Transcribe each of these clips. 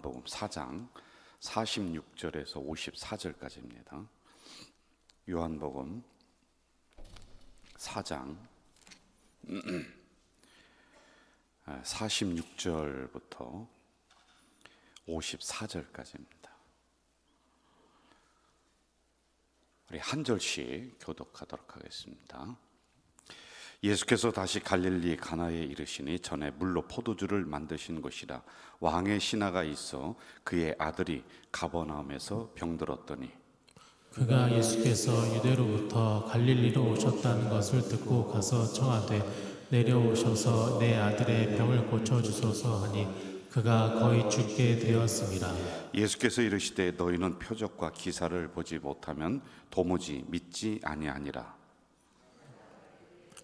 요한복음 4장 46절에서 54절까지입니다. 요한복음 4장 46절부터 54절까지입니다. 우리 한 절씩 교독하도록 하겠습니다. 예수께서 다시 갈릴리 가나에 이르시니 전에 물로 포도주를 만드신 곳이라. 왕의 신하가 있어 그의 아들이 가버나움에서 병들었더니 그가 예수께서 유대로부터 갈릴리로 오셨다는 것을 듣고 가서 청하되 내려오셔서 내 아들의 병을 고쳐주소서 하니 그가 거의 죽게 되었습니다. 예수께서 이르시되 너희는 표적과 기사를 보지 못하면 도무지 믿지 아니하니라.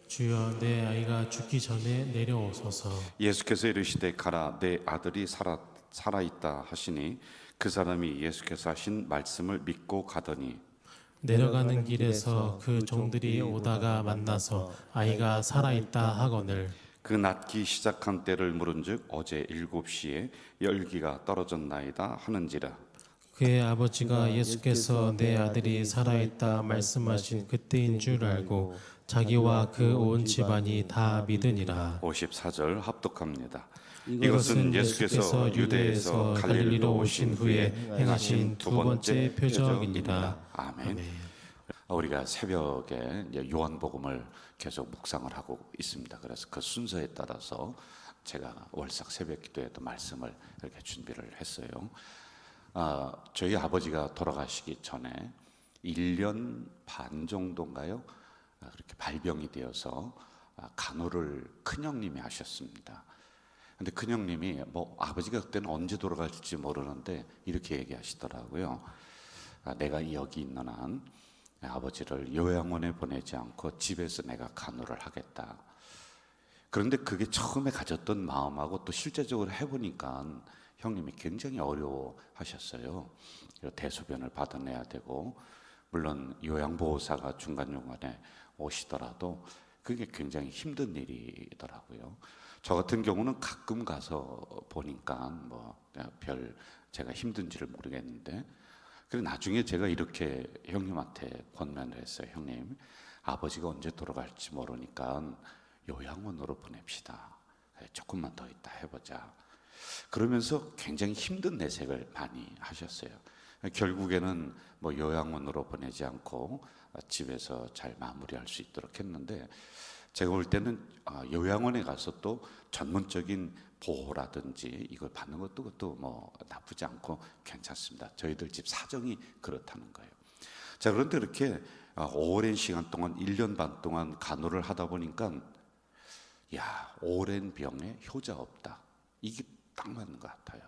주여, 내 아이가 죽기 전에 내려오소서. 예수께서 이르시되 가라, 내 아들이 살아있다 하시니 그 사람이 예수께서 하신 말씀을 믿고 가더니 내려가는 길에서 그 종들이 오다가 만나서 아이가 살아있다 하거늘 그 낫기 시작한 때를 물은즉 어제 7시에 열기가 떨어졌나이다 하는지라. 그의 아버지가 예수께서 내 아들이 살아있다 말씀하신 그때인 줄 알고 자기와 그 온 집안이 다 믿으니라. 54절 합독합니다. 이것은 예수께서 유대에서 갈릴리로 오신 후에 행하신 두 번째 표적이니라. 아멘. 우리가 새벽에 요한복음을 계속 묵상을 하고 있습니다. 그래서 그 순서에 따라서 제가 월삭 새벽 기도에도 말씀을 이렇게 준비를 했어요. 저희 아버지가 돌아가시기 전에 1년 반 정도인가요? 그렇게 발병이 되어서 간호를 큰형님이 하셨습니다. 근데 큰형님이 아버지가 그때는 언제 돌아갈지 모르는데 이렇게 얘기하시더라고요. 내가 여기 있는 한 아버지를 요양원에 보내지 않고 집에서 내가 간호를 하겠다. 그런데 그게 처음에 가졌던 마음하고 또 실제적으로 해보니까 형님이 굉장히 어려워하셨어요. 대소변을 받아내야 되고, 물론 요양보호사가 중간중간에 오시더라도 그게 굉장히 힘든 일이더라고요. 저 같은 경우는 가끔 가서 보니까 제가 힘든지를 모르겠는데, 그래서 나중에 제가 이렇게 형님한테 권면을 했어요. 형님, 아버지가 언제 돌아갈지 모르니까 요양원으로 보냅시다. 조금만 더 있다 해보자. 그러면서 굉장히 힘든 내색을 많이 하셨어요. 결국에는 요양원으로 보내지 않고 집에서 잘 마무리할 수 있도록 했는데, 제가 볼 때는 요양원에 가서 또 전문적인 보호라든지 이걸 받는 것도 그것도 나쁘지 않고 괜찮습니다. 저희들 집 사정이 그렇다는 거예요. 자, 그런데 이렇게 오랜 시간 동안 1년 반 동안 간호를 하다 보니까 오랜 병에 효자 없다. 이게 딱 맞는 것 같아요.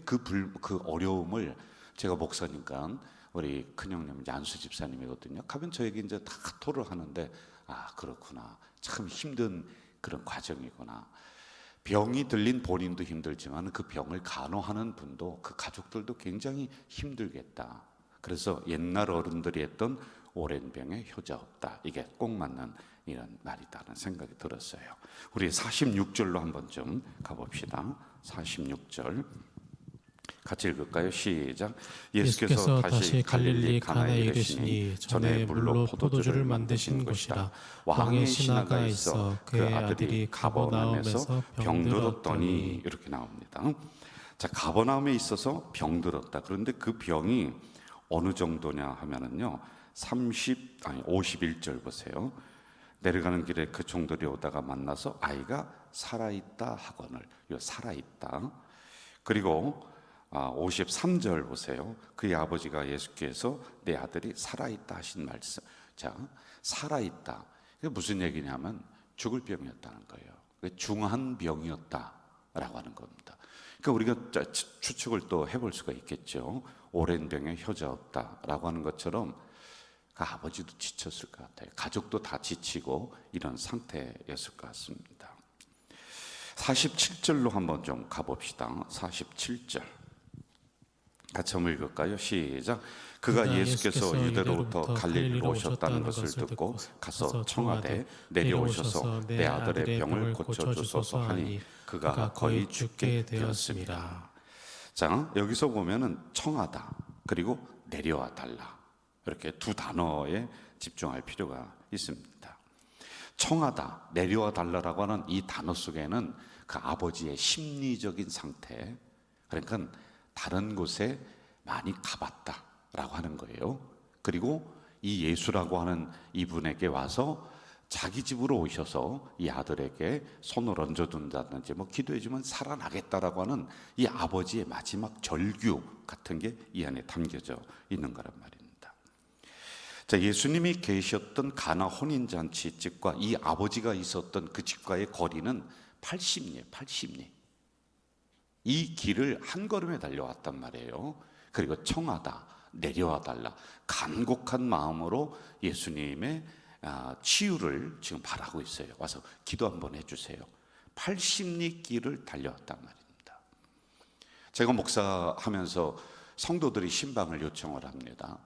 그 어려움을 제가 목사니까 우리 큰형님 안수 집사님이거든요. 가면 저에게 이제 다 토를 하는데 그렇구나. 참 힘든 그런 과정이구나. 병이 들린 본인도 힘들지만 그 병을 간호하는 분도 그 가족들도 굉장히 힘들겠다. 그래서 옛날 어른들이 했던 오랜 병에 효자 없다. 이게 꼭 맞는 이런 말이다라는 생각이 들었어요. 우리 46절로 한번 좀 가봅시다. 46절 같이 읽을까요? 시작. 예수께서 다시 갈릴리 가나에 이르시니 전에 물로 포도주를 만드신 곳이라. 왕의 신하가 있어 그의 아들이 가버나움에서 병들었더니. 이렇게 나옵니다. 자, 가버나움에 있어서 병들었다. 그런데 그 병이 어느 정도냐 하면은요, 51절 보세요. 내려가는 길에 그 종들이 오다가 만나서 아이가 살아있다 하거늘. 살아있다. 그리고 53절 보세요. 그의 아버지가 예수께서 내 아들이 살아있다 하신 말씀. 자, 살아있다. 이게 무슨 얘기냐면 죽을 병이었다는 거예요. 중한 병이었다라고 하는 겁니다. 그러니까 우리가 추측을 또 해볼 수가 있겠죠. 오랜 병에 효자 없다라고 하는 것처럼 그 아버지도 지쳤을 것 같아요. 가족도 다 지치고 이런 상태였을 것 같습니다. 47절로 한번 좀 가봅시다. 47절 같이 한번 읽을까요? 시작. 그가 예수께서 유대로부터 갈릴리로 오셨다는 것을 듣고 가서 청하되 내려오셔서 내 아들의 병을 고쳐주소서 하니 그가 거의 죽게 되었습니다. 자, 여기서 보면은 청하다 그리고 내려와 달라, 이렇게 두 단어에 집중할 필요가 있습니다. 청하다, 내려와 달라라고 하는 이 단어 속에는 그 아버지의 심리적인 상태, 그러니까 다른 곳에 많이 가봤다라고 하는 거예요. 그리고 이 예수라고 하는 이분에게 와서 자기 집으로 오셔서 이 아들에게 손을 얹어둔다든지 뭐 기도해주면 살아나겠다라고 하는 이 아버지의 마지막 절규 같은 게 이 안에 담겨져 있는 거란 말입니다. 자, 예수님이 계셨던 가나 혼인잔치 집과 이 아버지가 있었던 그 집과의 거리는 80리, 80리. 이 길을 한 걸음에 달려왔단 말이에요. 그리고 청하다, 내려와 달라, 간곡한 마음으로 예수님의 치유를 지금 바라고 있어요. 와서 기도 한번 해주세요. 80리 길을 달려왔단 말입니다. 제가 목사하면서 성도들이 신방을 요청을 합니다.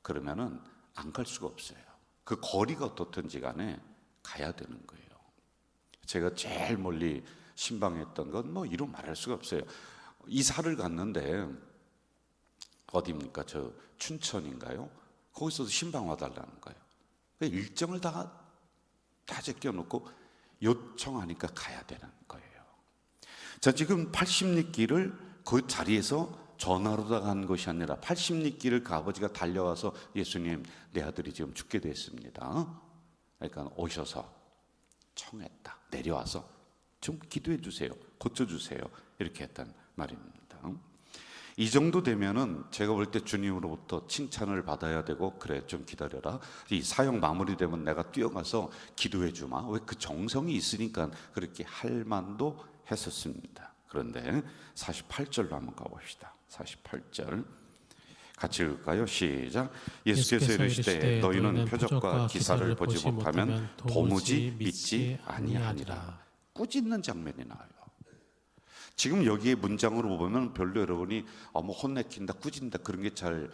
그러면은 안 갈 수가 없어요. 그 거리가 어떻든지 간에 가야 되는 거예요. 제가 제일 멀리 신방했던 건 뭐 이루 말할 수가 없어요. 이사를 갔는데 어디입니까? 저 춘천인가요? 거기서도 신방 와달라는 거예요. 일정을 다 제껴놓고 요청하니까 가야 되는 거예요. 자, 지금 80리 길을 그 자리에서 전화로 간 것이 아니라 80리 길을 그 아버지가 달려와서 예수님, 내 아들이 지금 죽게 됐습니다. 그러니까 오셔서 청했다, 내려와서 좀 기도해 주세요, 고쳐주세요, 이렇게 했단 말입니다. 이 정도 되면은 제가 볼 때 주님으로부터 칭찬을 받아야 되고, 그래 좀 기다려라, 이 사역 마무리되면 내가 뛰어가서 기도해 주마, 왜 그 정성이 있으니까 그렇게 할 만도 했었습니다. 그런데 48절로 한번 가봅시다. 48절 같이 읽을까요? 시작. 예수께서 이르시되 너희는 표적과 기사를 보지 못하면 도무지 믿지 아니하니라. 꾸짖는 장면이 나와요. 지금 여기에 문장으로 보면 별로 여러분이 뭐 혼내킨다, 꾸짖는다 그런 게 잘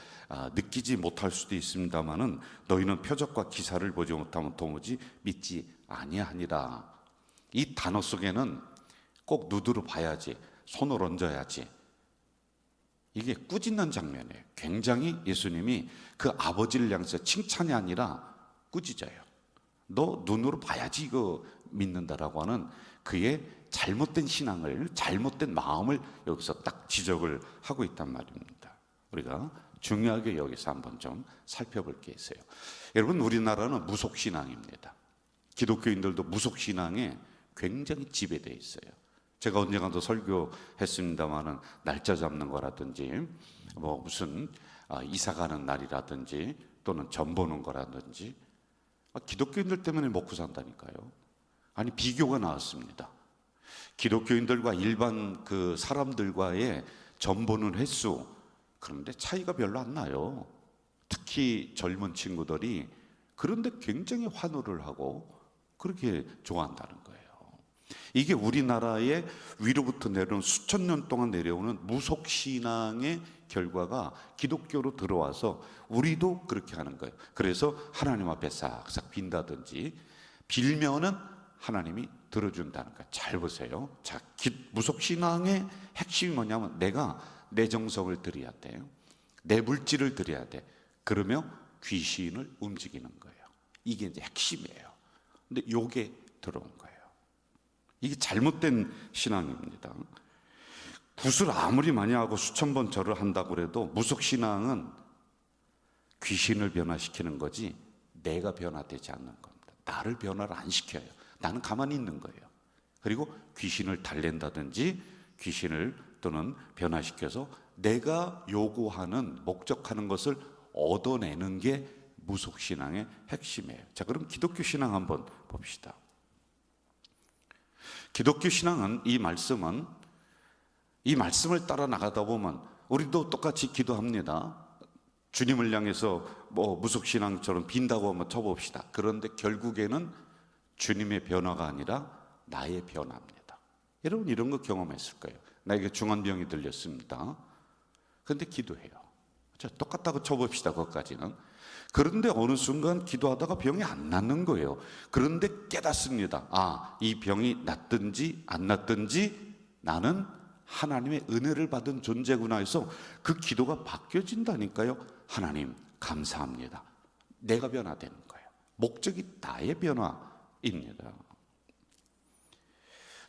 느끼지 못할 수도 있습니다만은, 너희는 표적과 기사를 보지 못하면 도무지 믿지 아니하니라. 이 단어 속에는 꼭 눈으로 봐야지, 손을 얹어야지, 이게 꾸짖는 장면이에요. 굉장히 예수님이 그 아버지를 향해서 칭찬이 아니라 꾸짖어요. 너 눈으로 봐야지 이거 믿는다라고 하는 그의 잘못된 신앙을, 잘못된 마음을 여기서 딱 지적을 하고 있단 말입니다. 우리가 중요하게 여기서 한번 좀 살펴볼 게 있어요. 여러분, 우리나라는 무속신앙입니다. 기독교인들도 무속신앙에 굉장히 지배되어 있어요. 제가 언젠가도 설교했습니다마는 날짜 잡는 거라든지 뭐 무슨 이사 가는 날이라든지 또는 점 보는 거라든지 기독교인들 때문에 먹고 산다니까요. 아니, 비교가 나왔습니다. 기독교인들과 일반 그 사람들과의 점 보는 횟수, 그런데 차이가 별로 안 나요. 특히 젊은 친구들이 그런데 굉장히 환호를 하고 그렇게 좋아한다는 거예요. 이게 우리나라의 위로부터 내려오는 수천 년 동안 내려오는 무속신앙의 결과가 기독교로 들어와서 우리도 그렇게 하는 거예요. 그래서 하나님 앞에 싹싹 빈다든지 빌면은 하나님이 들어준다는 거예요. 잘 보세요. 자, 무속신앙의 핵심이 뭐냐면 내가 내 정성을 들여야 돼요. 내 물질을 드려야 돼. 그러면 귀신을 움직이는 거예요. 이게 이제 핵심이에요. 근데 요게 들어온 거예요. 이게 잘못된 신앙입니다. 굿을 아무리 많이 하고 수천 번 절을 한다고 해도 무속신앙은 귀신을 변화시키는 거지 내가 변화되지 않는 겁니다. 나를 변화를 안 시켜요. 나는 가만히 있는 거예요. 그리고 귀신을 달랜다든지 귀신을 또는 변화시켜서 내가 요구하는, 목적하는 것을 얻어내는 게 무속신앙의 핵심이에요. 자, 그럼 기독교 신앙 한번 봅시다. 기독교 신앙은 이 말씀을 따라 나가다 보면 우리도 똑같이 기도합니다. 주님을 향해서 뭐 무속신앙처럼 빈다고 한번 쳐봅시다. 그런데 결국에는 주님의 변화가 아니라 나의 변화입니다. 여러분 이런 거 경험했을 거예요. 나에게 중환병이 들렸습니다. 그런데 기도해요. 자, 똑같다고 쳐봅시다. 그것까지는. 그런데 어느 순간 기도하다가 병이 안 낫는 거예요. 그런데 깨닫습니다. 이 병이 낫든지 안 낫든지 나는 하나님의 은혜를 받은 존재구나 해서 그 기도가 바뀌어진다니까요. 하나님 감사합니다. 내가 변화되는 거예요. 목적이 나의 변화입니다.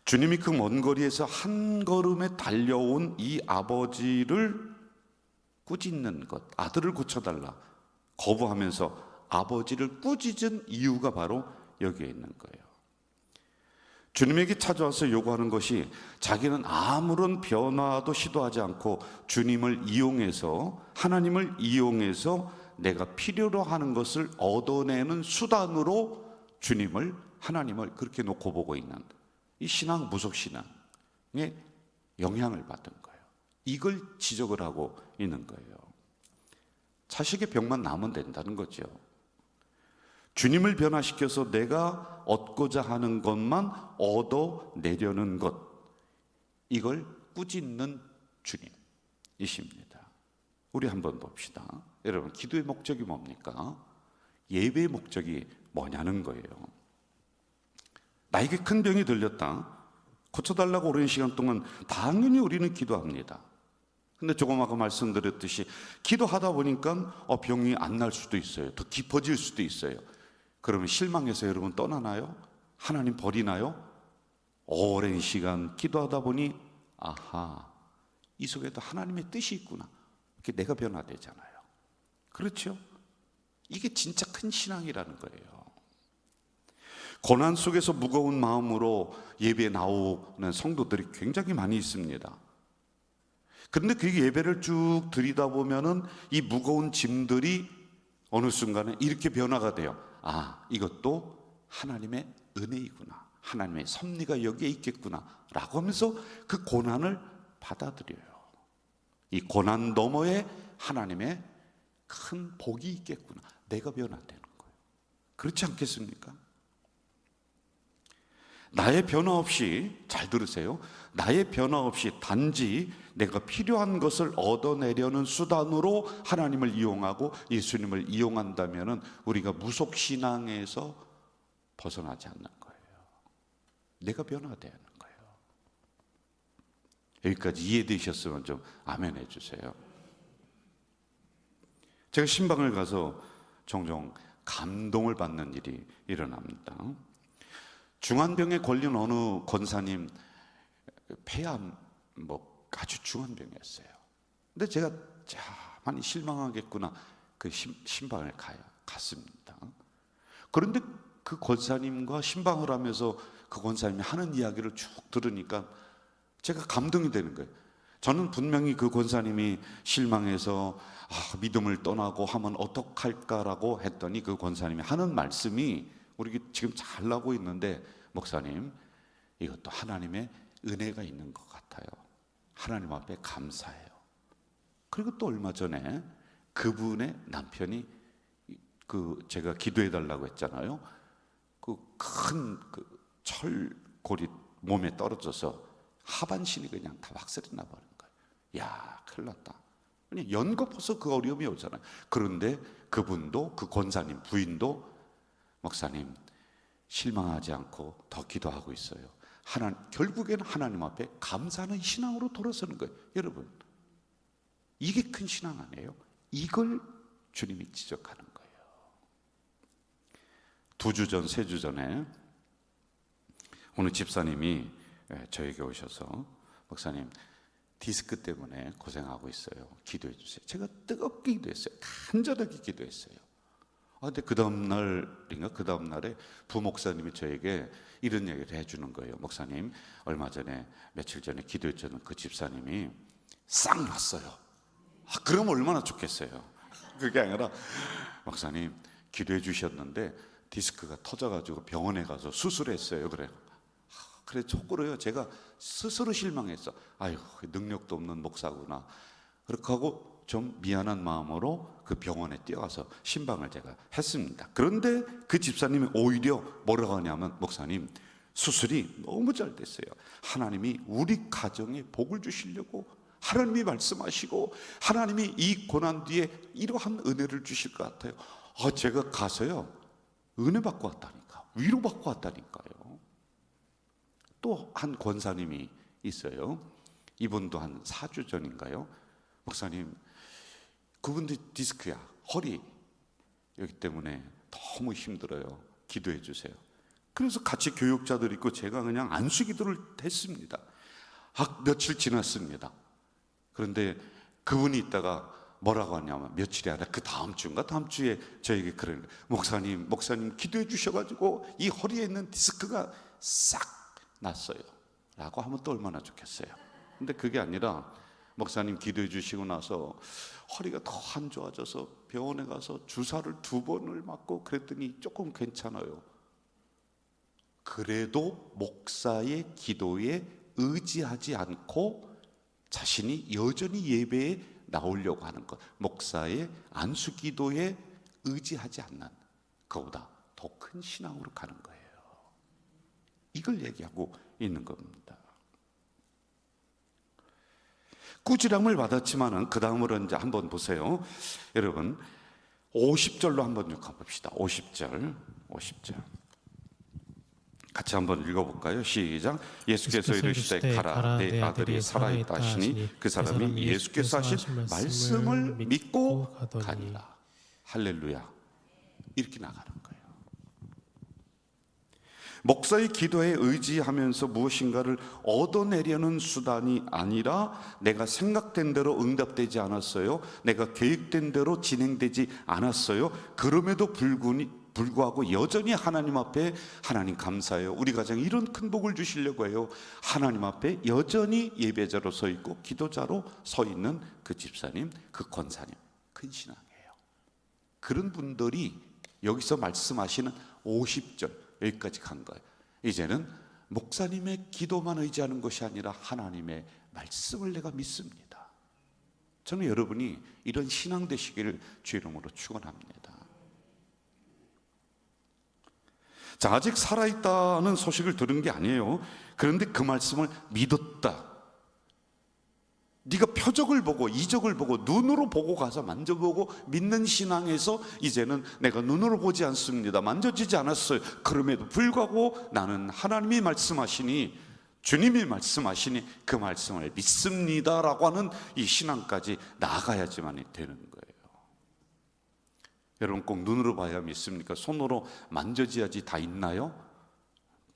주님이 그 먼 거리에서 한 걸음에 달려온 이 아버지를 꾸짖는 것, 아들을 고쳐달라 거부하면서 아버지를 꾸짖은 이유가 바로 여기에 있는 거예요. 주님에게 찾아와서 요구하는 것이 자기는 아무런 변화도 시도하지 않고 주님을 이용해서, 하나님을 이용해서 내가 필요로 하는 것을 얻어내는 수단으로 주님을, 하나님을 그렇게 놓고 보고 있는 이 신앙, 무속신앙에 영향을 받은 거예요. 이걸 지적을 하고 있는 거예요. 자식의 병만 나으면 된다는 거죠. 주님을 변화시켜서 내가 얻고자 하는 것만 얻어내려는 것, 이걸 꾸짖는 주님이십니다. 우리 한번 봅시다. 여러분, 기도의 목적이 뭡니까? 예배의 목적이 뭐냐는 거예요. 나에게 큰 병이 들렸다, 고쳐달라고 오랜 시간 동안 당연히 우리는 기도합니다. 근데 조금 아까 말씀드렸듯이 기도하다 보니까 병이 안 날 수도 있어요. 더 깊어질 수도 있어요. 그러면 실망해서 여러분 떠나나요? 하나님 버리나요? 오랜 시간 기도하다 보니 아하, 이 속에도 하나님의 뜻이 있구나. 이렇게 내가 변화되잖아요. 그렇죠? 이게 진짜 큰 신앙이라는 거예요. 고난 속에서 무거운 마음으로 예배에 나오는 성도들이 굉장히 많이 있습니다. 그런데 그 예배를 쭉 드리다 보면은 이 무거운 짐들이 어느 순간에 이렇게 변화가 돼요. 아, 이것도 하나님의 은혜이구나, 하나님의 섭리가 여기에 있겠구나 라고 하면서 그 고난을 받아들여요. 이 고난 너머에 하나님의 큰 복이 있겠구나, 내가 변화되는 거예요. 그렇지 않겠습니까? 나의 변화 없이, 잘 들으세요, 나의 변화 없이 단지 내가 필요한 것을 얻어내려는 수단으로 하나님을 이용하고 예수님을 이용한다면 우리가 무속신앙에서 벗어나지 않는 거예요. 내가 변화되는 거예요. 여기까지 이해되셨으면 좀 아멘 해주세요. 제가 신방을 가서 종종 감동을 받는 일이 일어납니다. 중환병에 걸린 어느 권사님, 폐암 아주 중환병이었어요. 근데 제가 많이 실망하겠구나, 그 신방을 갔습니다. 그런데 그 권사님과 신방을 하면서 그 권사님이 하는 이야기를 쭉 들으니까 제가 감동이 되는 거예요. 저는 분명히 그 권사님이 실망해서 믿음을 떠나고 하면 어떡할까라고 했더니 그 권사님이 하는 말씀이 우리 지금 잘 나오고 있는데, 목사님, 이것도 하나님의 은혜가 있는 것 같아요. 하나님 앞에 감사해요. 그리고 또 얼마 전에 그분의 남편이 제가 기도해 달라고 했잖아요. 그 큰 철골이 몸에 떨어져서 하반신이 그냥 다 확실히 나버린 거예요. 야, 큰일 났다. 그냥 연거푸서 그 어려움이 오잖아요. 그런데 그분도, 그 권사님 부인도, 목사님, 실망하지 않고 더 기도하고 있어요. 결국에는 하나님 앞에 감사하는 신앙으로 돌아서는 거예요. 여러분, 이게 큰 신앙 아니에요? 이걸 주님이 지적하는 거예요. 2주 전, 3주 전에 어느 집사님이 저에게 오셔서, 목사님, 디스크 때문에 고생하고 있어요. 기도해 주세요. 제가 뜨겁게 기도했어요. 간절하게 기도했어요. 근데 그 다음 날에 부목사님이 저에게 이런 얘기를 해주는 거예요. 목사님, 얼마 전에, 며칠 전에 기도했던 그 집사님이 싹 났어요. 그럼 얼마나 좋겠어요. 그게 아니라, 목사님, 기도해 주셨는데 디스크가 터져가지고 병원에 가서 수술했어요. 그래, 속으로요, 제가 스스로 실망했어. 아유, 능력도 없는 목사구나. 그렇게 하고 좀 미안한 마음으로 그 병원에 뛰어가서 신방을 제가 했습니다. 그런데 그 집사님이 오히려 뭐라고 하냐면, 목사님, 수술이 너무 잘 됐어요. 하나님이 우리 가정에 복을 주시려고 하나님이 말씀하시고 하나님이 이 고난 뒤에 이러한 은혜를 주실 것 같아요. 제가 가서요, 은혜 받고 왔다니까, 위로 받고 왔다니까요. 또 한 권사님이 있어요. 이분도 한 4주 전인가요? 목사님, 그분도 디스크야, 허리 여기 때문에 너무 힘들어요. 기도해 주세요. 그래서 같이 교육자들 있고 제가 그냥 안수기도를 했습니다. 며칠 지났습니다. 그런데 그분이 있다가 뭐라고 하냐면 며칠이 아니라 그 다음 주인가 다음 주에 저에게 그러는 거예요. 목사님 기도해 주셔가지고 이 허리에 있는 디스크가 싹 났어요 라고 하면 또 얼마나 좋겠어요. 근데 그게 아니라 목사님 기도해 주시고 나서 허리가 더 안 좋아져서 병원에 가서 주사를 2번을 맞고 그랬더니 조금 괜찮아요. 그래도 목사의 기도에 의지하지 않고 자신이 여전히 예배에 나오려고 하는 것, 목사의 안수 기도에 의지하지 않는 그보다 더 큰 신앙으로 가는 거예요. 이걸 얘기하고 있는 겁니다. 꾸지람을 받았지만은 그 다음으로 이제 한번 보세요. 여러분 50절로 한번 가봅시다. 50절 같이 한번 읽어볼까요? 시작. 예수께서 이르시되 가라, 내 아들이 살아있다 하시니 그 사람이 예수께서 하신 말씀을 믿고 가니라. 할렐루야. 이렇게 나가는 거예요. 목사의 기도에 의지하면서 무엇인가를 얻어내려는 수단이 아니라 내가 생각된 대로 응답되지 않았어요. 내가 계획된 대로 진행되지 않았어요. 그럼에도 불구하고 여전히 하나님 앞에 하나님 감사해요. 우리 가정에 이런 큰 복을 주시려고 해요. 하나님 앞에 여전히 예배자로 서 있고 기도자로 서 있는 그 집사님, 그 권사님, 큰 신앙이에요. 그런 분들이 여기서 말씀하시는 50절 여기까지 간 거예요. 이제는 목사님의 기도만 의지하는 것이 아니라 하나님의 말씀을 내가 믿습니다. 저는 여러분이 이런 신앙 되시기를 주의 이름으로 축원합니다. 자, 아직 살아있다는 소식을 들은 게 아니에요. 그런데 그 말씀을 믿었다. 네가 표적을 보고 이적을 보고 눈으로 보고 가서 만져보고 믿는 신앙에서 이제는 내가 눈으로 보지 않습니다. 만져지지 않았어요. 그럼에도 불구하고 나는 하나님이 말씀하시니, 주님이 말씀하시니 그 말씀을 믿습니다라고 하는 이 신앙까지 나아가야지만 되는 거예요. 여러분 꼭 눈으로 봐야 믿습니까? 손으로 만져져야지 다 있나요?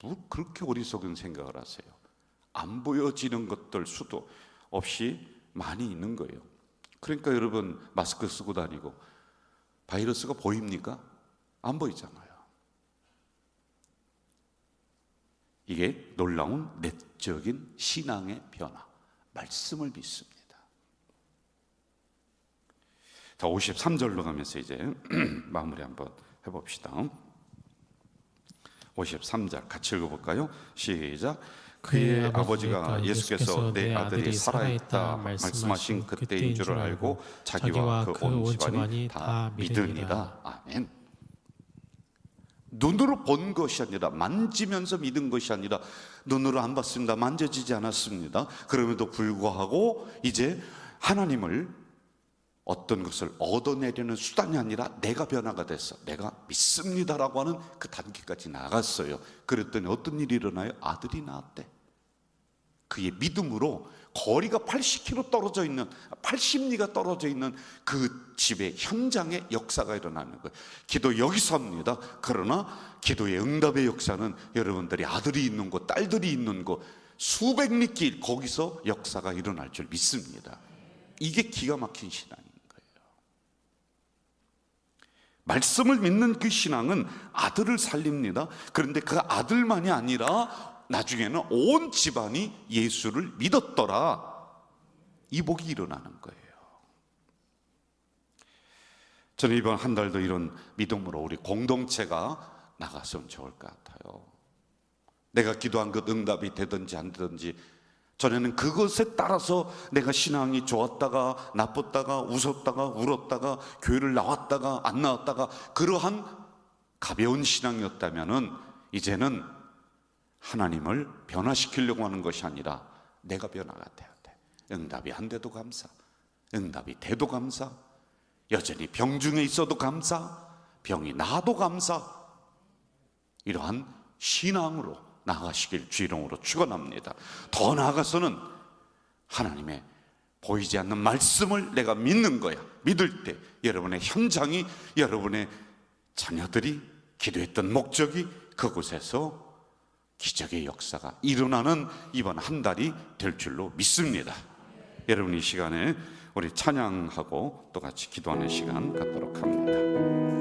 뭐 그렇게 어리석은 생각을 하세요. 안 보여지는 것들 수도 없이 많이 있는 거예요. 그러니까 여러분 마스크 쓰고 다니고 바이러스가 보입니까? 안 보이잖아요. 이게 놀라운 내적인 신앙의 변화, 말씀을 믿습니다. 자, 53절로 가면서 이제 마무리 한번 해봅시다. 53절 같이 읽어볼까요? 시작. 그의 아버지가 예수께서 내 아들이 살아있다 말씀하신 그때인 줄을 알고 자기와 그 온 집안이 다 믿으니라. 아멘. 눈으로 본 것이 아니라, 만지면서 믿은 것이 아니라, 눈으로 안 봤습니다. 만져지지 않았습니다. 그럼에도 불구하고 이제 하나님을 어떤 것을 얻어내려는 수단이 아니라 내가 변화가 됐어. 내가 믿습니다라고 하는 그 단계까지 나갔어요. 그랬더니 어떤 일이 일어나요? 아들이 낳았대. 그의 믿음으로 거리가 80km 떨어져 있는, 80리가 떨어져 있는 그 집의 현장에 역사가 일어나는 거예요. 기도 여기서 합니다. 그러나 기도의 응답의 역사는 여러분들이 아들이 있는 곳, 딸들이 있는 곳, 수백 리 길, 거기서 역사가 일어날 줄 믿습니다. 이게 기가 막힌 신앙인 거예요. 말씀을 믿는 그 신앙은 아들을 살립니다. 그런데 그 아들만이 아니라 나중에는 온 집안이 예수를 믿었더라. 이 복이 일어나는 거예요. 저는 이번 한 달도 이런 믿음으로 우리 공동체가 나갔으면 좋을 것 같아요. 내가 기도한 것 응답이 되든지 안 되든지 전에는 그것에 따라서 내가 신앙이 좋았다가 나빴다가 웃었다가 울었다가 교회를 나왔다가 안 나왔다가 그러한 가벼운 신앙이었다면은 이제는 하나님을 변화시키려고 하는 것이 아니라 내가 변화가 돼야 돼. 응답이 안 돼도 감사, 응답이 돼도 감사, 여전히 병중에 있어도 감사, 병이 나도 감사, 이러한 신앙으로 나아가시길 주의 이름으로 축원합니다. 더 나아가서는 하나님의 보이지 않는 말씀을 내가 믿는 거야. 믿을 때 여러분의 현장이, 여러분의 자녀들이 기도했던 목적이 그곳에서 기적의 역사가 일어나는 이번 한 달이 될 줄로 믿습니다. 여러분, 이 시간에 우리 찬양하고 또 같이 기도하는 시간 갖도록 합니다.